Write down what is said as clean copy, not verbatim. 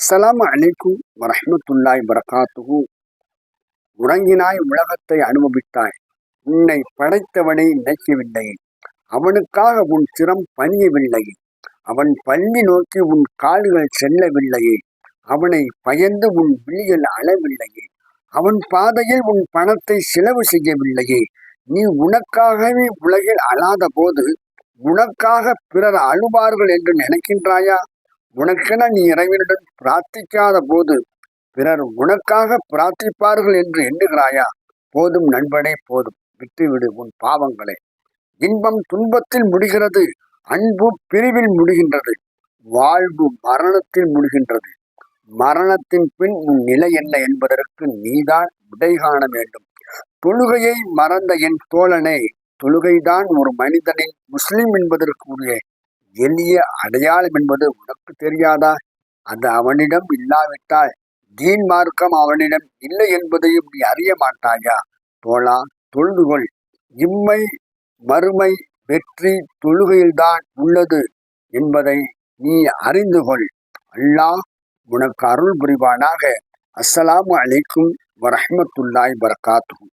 அஸ்ஸலாமு அலைக்கும் வரஹ்மத்துல்லாஹி வரகாத்துஹு. உறங்கினாய், உலகத்தை அனுபவித்தாய், உன்னை படைத்தவனை நினைக்கவில்லையே, அவனுக்காக உன் சிரம் பணியவில்லையே, அவன் பள்ளி நோக்கி உன் கால்கள் செல்லவில்லையே, அவனை பயந்து உன் விழிகள் அளவில்லையே, அவன் பாதையில் உன் பணத்தை செலவு செய்யவில்லையே, நீ உனக்காகவே உலகில் அழாத போது உனக்காக பிறர் அழுவார்கள் என்று நினைக்கின்றாயா? உனக்கென நீ இறைவனிடம் பிரார்த்திக்காத போது பிறர் உனக்காக பிரார்த்திப்பார்கள் என்று எண்ணுகிறாயா? போதும் நண்பனே, போதும், விட்டுவிடு உன் பாவங்களை. இன்பம் துன்பத்தில் முடிகிறது, அன்பு பிரிவில் முடிகின்றது, வாழ்வு மரணத்தில் முடிகின்றது. மரணத்தின் பின் உன் நிலை என்ன என்பதற்கு நீதான் விடை காண வேண்டும். தொழுகையை மறந்த என் தோழனே, தொழுகைதான் ஒரு மனிதனின் முஸ்லிம் என்பதற்குரிய எளிய அடையாளம் என்பது உனக்கு தெரியாதா? அது அவனிடம் இல்லாவிட்டால் தீன் மார்க்கம் அவனிடம் இல்லை என்பதையும் நீ அறிய மாட்டாயா? தோழா, தொழுதுகொள். இம்மை மறுமை வெற்றி தொழுகையில்தான் உள்ளது என்பதை நீ அறிந்து கொள். அல்லாஹ் உனக்கு அருள் புரிவானாக. அஸ்ஸலாமு அலைக்கும் வரஹ்மத்துல்லாஹி வரகாத்துஹு.